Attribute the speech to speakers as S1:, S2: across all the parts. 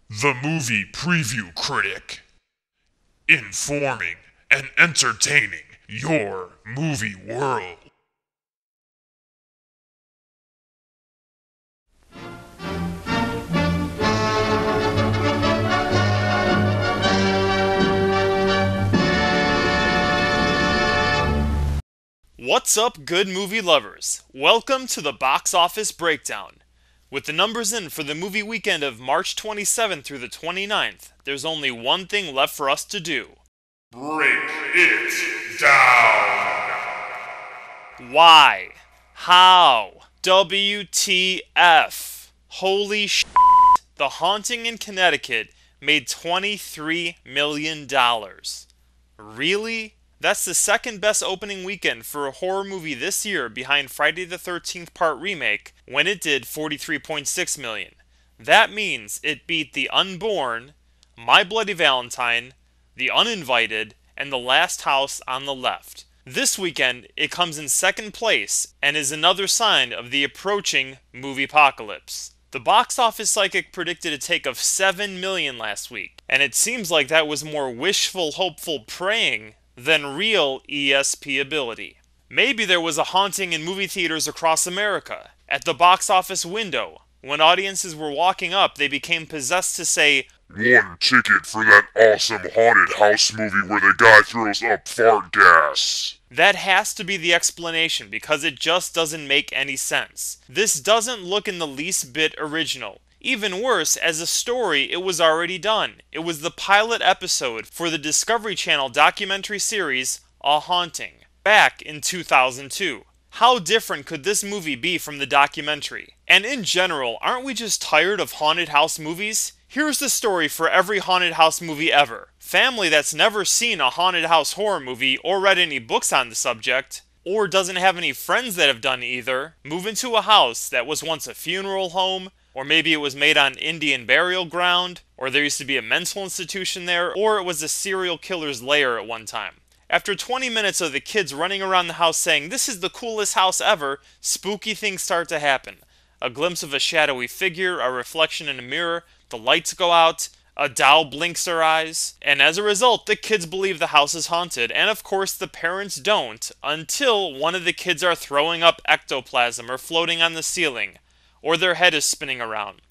S1: The Movie Preview Critic. Informing and entertaining your movie world.
S2: What's up, good movie lovers? Welcome to the Box Office Breakdown. With the numbers in for the movie weekend of March 27th through the 29th, there's only one thing left for us to do.
S1: Break it down.
S2: Why? How? WTF? Holy shit. The Haunting in Connecticut made $23 million. Really? That's the second best opening weekend for a horror movie this year behind Friday the 13th Part Remake when it did $43.6 million. That means it beat The Unborn, My Bloody Valentine, The Uninvited, and The Last House on the Left. This weekend, it comes in second place and is another sign of the approaching movie-pocalypse. The box office psychic predicted a take of $7 million last week, and it seems like that was more wishful, hopeful praying than real ESP ability. Maybe there was a haunting in movie theaters across America. At the box office window, when audiences were walking up, they became possessed to say,
S1: "One ticket for that awesome haunted house movie where the guy throws up fart gas."
S2: That has to be the explanation because it just doesn't make any sense. This doesn't look in the least bit original. Even worse, as a story, it was already done. It was the pilot episode for the Discovery Channel documentary series, A Haunting, back in 2002. How different could this movie be from the documentary? And in general, aren't we just tired of haunted house movies? Here's the story for every haunted house movie ever. Family that's never seen a haunted house horror movie or read any books on the subject, or doesn't have any friends that have done either, move into a house that was once a funeral home, or maybe it was made on Indian burial ground, or there used to be a mental institution there, or it was a serial killer's lair at one time. After 20 minutes of the kids running around the house saying, "This is the coolest house ever," spooky things start to happen. A glimpse of a shadowy figure, a reflection in a mirror, the lights go out, a doll blinks her eyes, and as a result, the kids believe the house is haunted, and of course the parents don't, until one of the kids are throwing up ectoplasm or floating on the ceiling, or their head is spinning around.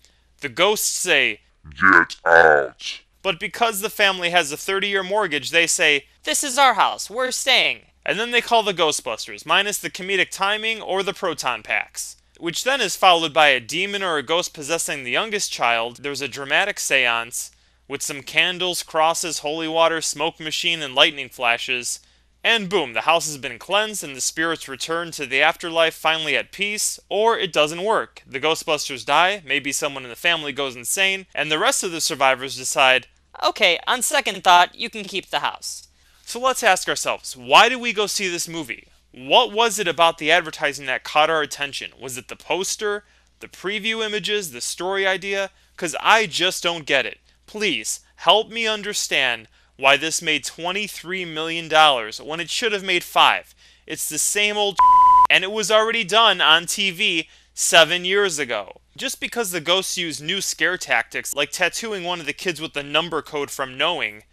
S2: The ghosts say,
S1: "Get out."
S2: but because the family has a 30-year mortgage, they say, "This is our house, we're staying." And then they call the Ghostbusters, minus the comedic timing or the proton packs. Which then is followed by a demon or a ghost possessing the youngest child. There's a dramatic seance with some candles, crosses, holy water, smoke machine, and lightning flashes. And boom, the house has been cleansed and the spirits return to the afterlife finally at peace. Or it doesn't work. The Ghostbusters die, maybe someone in the family goes insane, and the rest of the survivors decide,
S3: "Okay, on second thought, you can keep the house."
S2: So let's ask ourselves, why did we go see this movie? What was it about the advertising that caught our attention? Was it the poster, the preview images, the story idea? Because I just don't get it. Please, help me understand why this made $23 million when it should have made $5. It's the same old and it was already done on TV 7 years ago. Just because the ghosts use new scare tactics, like tattooing one of the kids with the number code from Knowing,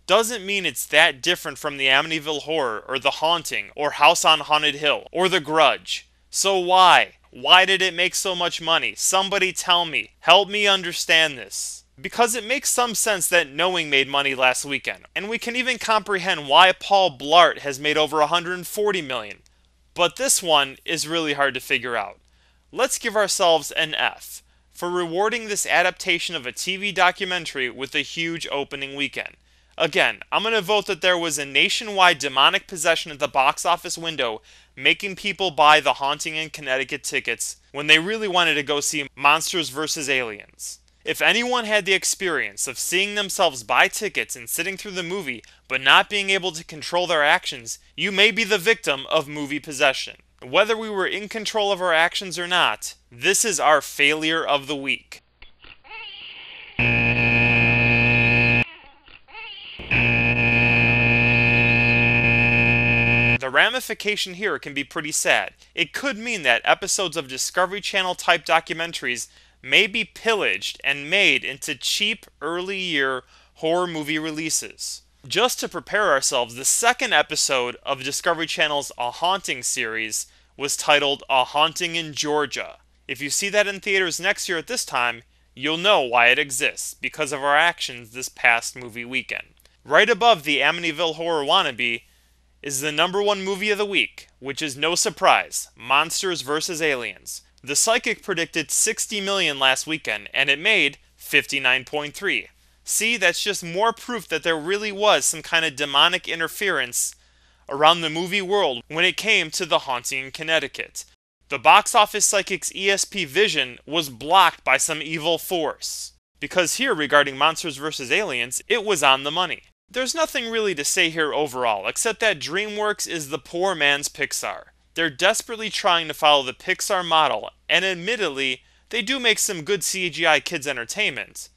S2: doesn't mean it's that different from the Amityville Horror, or The Haunting, or House on Haunted Hill, or The Grudge. So why? Why did it make so much money? Somebody tell me. Help me understand this. Because it makes some sense that Knowing made money last weekend, and we can even comprehend why Paul Blart has made over $140 million. But this one is really hard to figure out. Let's give ourselves an F for rewarding this adaptation of a TV documentary with a huge opening weekend. Again, I'm going to vote that there was a nationwide demonic possession at the box office window, making people buy the Haunting in Connecticut tickets when they really wanted to go see Monsters vs. Aliens. If anyone had the experience of seeing themselves buy tickets and sitting through the movie but not being able to control their actions, you may be the victim of movie possession. Whether we were in control of our actions or not, this is our failure of the week. The ramification here can be pretty sad. It could mean that episodes of Discovery Channel type documentaries may be pillaged and made into cheap early year horror movie releases. Just to prepare ourselves, the second episode of Discovery Channel's A Haunting series was titled A Haunting in Georgia. If you see that in theaters next year at this time, you'll know why it exists, because of our actions this past movie weekend. Right above the Amityville Horror Wannabe is the #1 movie of the week, which is no surprise, Monsters vs. Aliens. The Psychic predicted 60 million last weekend, and it made 59.3. See, that's just more proof that there really was some kind of demonic interference around the movie world when it came to The Haunting in Connecticut. The box office psychic's ESP vision was blocked by some evil force. Because here, regarding Monsters vs. Aliens, it was on the money. There's nothing really to say here overall, except that DreamWorks is the poor man's Pixar. They're desperately trying to follow the Pixar model, and admittedly, they do make some good CGI kids entertainment.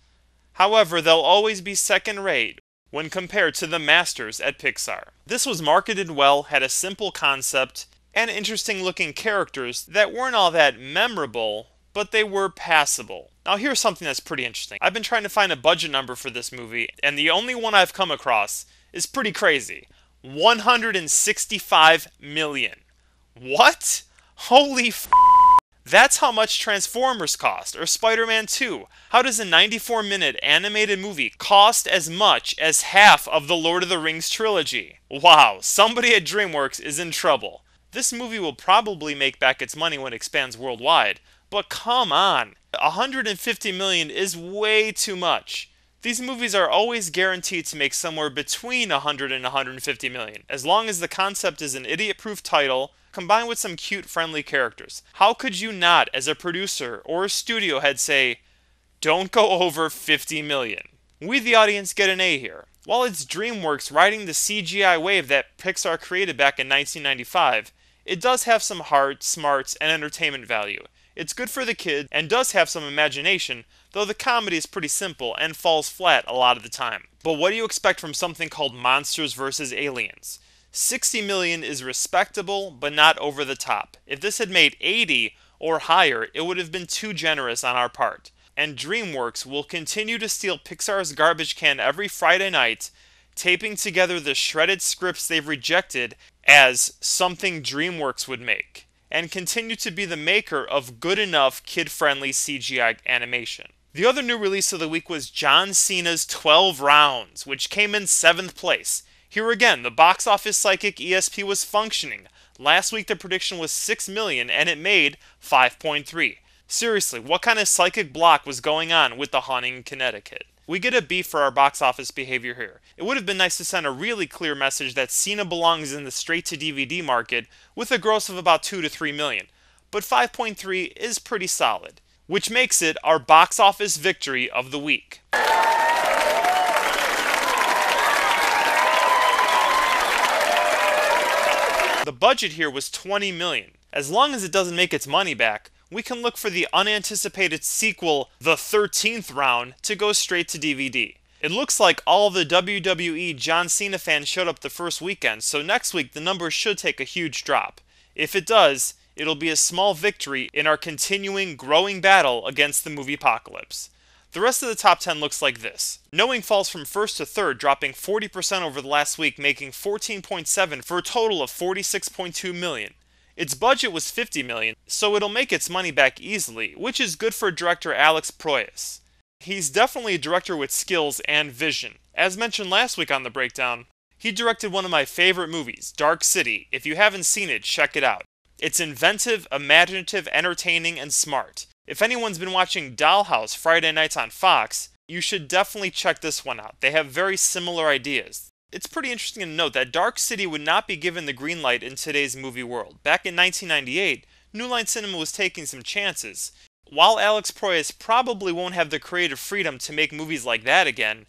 S2: However, they'll always be second rate when compared to the masters at Pixar. This was marketed well, had a simple concept, and interesting looking characters that weren't all that memorable, but they were passable. Now here's something that's pretty interesting. I've been trying to find a budget number for this movie, and the only one I've come across is pretty crazy. 165 million. What? Holy f***. That's how much Transformers cost, or Spider-Man 2. How does a 94-minute animated movie cost as much as half of the Lord of the Rings trilogy? Wow, somebody at DreamWorks is in trouble. This movie will probably make back its money when it expands worldwide, but come on, 150 million is way too much. These movies are always guaranteed to make somewhere between 100 and 150 million, as long as the concept is an idiot-proof title, combined with some cute, friendly characters. How could you not, as a producer or a studio head, say, don't go over 50 million? We, the audience, get an A here. While it's DreamWorks riding the CGI wave that Pixar created back in 1995, it does have some heart, smarts, and entertainment value. It's good for the kid and does have some imagination, though the comedy is pretty simple and falls flat a lot of the time. But what do you expect from something called Monsters vs. Aliens? 60 million is respectable, but not over the top. If this had made 80 or higher, it would have been too generous on our part. And DreamWorks will continue to steal Pixar's garbage can every Friday night, taping together the shredded scripts they've rejected as something DreamWorks would make, and continue to be the maker of good enough kid-friendly CGI animation. The other new release of the week was John Cena's 12 Rounds, which came in 7th place. Here again, the box office psychic ESP was functioning. Last week the prediction was 6 million and it made 5.3. Seriously, what kind of psychic block was going on with The Haunting in Connecticut? We get a B for our box office behavior here. It would have been nice to send a really clear message that Cena belongs in the straight-to-DVD market with a gross of about 2 to 3 million. But 5.3 is pretty solid, which makes it our box office victory of the week. The budget here was 20 million. As long as it doesn't make its money back, we can look for the unanticipated sequel, The 13th Round, to go straight to DVD. It looks like all the WWE John Cena fans showed up the first weekend, so next week the numbers should take a huge drop. If it does, it'll be a small victory in our continuing growing battle against the movie apocalypse. The rest of the top 10 looks like this. Knowing falls from 1st to 3rd, dropping 40% over the last week, making 14.7 for a total of 46.2 million. Its budget was 50 million, so it'll make its money back easily, which is good for director Alex Proyas. He's definitely a director with skills and vision. As mentioned last week on the breakdown, he directed one of my favorite movies, Dark City. If you haven't seen it, check it out. It's inventive, imaginative, entertaining, and smart. If anyone's been watching Dollhouse Friday nights on Fox, you should definitely check this one out. They have very similar ideas. It's pretty interesting to note that Dark City would not be given the green light in today's movie world. Back in 1998, New Line Cinema was taking some chances. While Alex Proyas probably won't have the creative freedom to make movies like that again,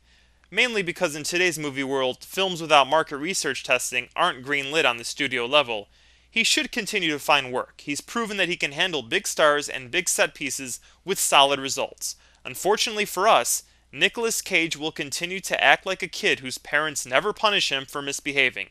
S2: mainly because in today's movie world, films without market research testing aren't green-lit on the studio level, he should continue to find work. He's proven that he can handle big stars and big set pieces with solid results. Unfortunately for us, Nicolas Cage will continue to act like a kid whose parents never punish him for misbehaving.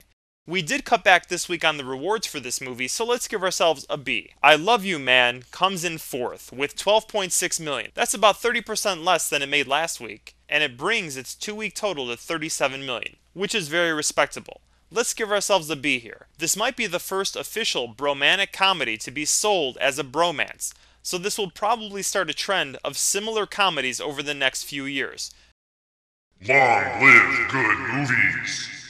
S2: We did cut back this week on the rewards for this movie, so let's give ourselves a B. I Love You Man comes in 4th with 12.6 million. That's about 30% less than it made last week, and it brings its 2-week total to 37 million, which is very respectable. Let's give ourselves a B here. This might be the first official bromantic comedy to be sold as a bromance, so this will probably start a trend of similar comedies over the next few years.
S1: Long live good movies!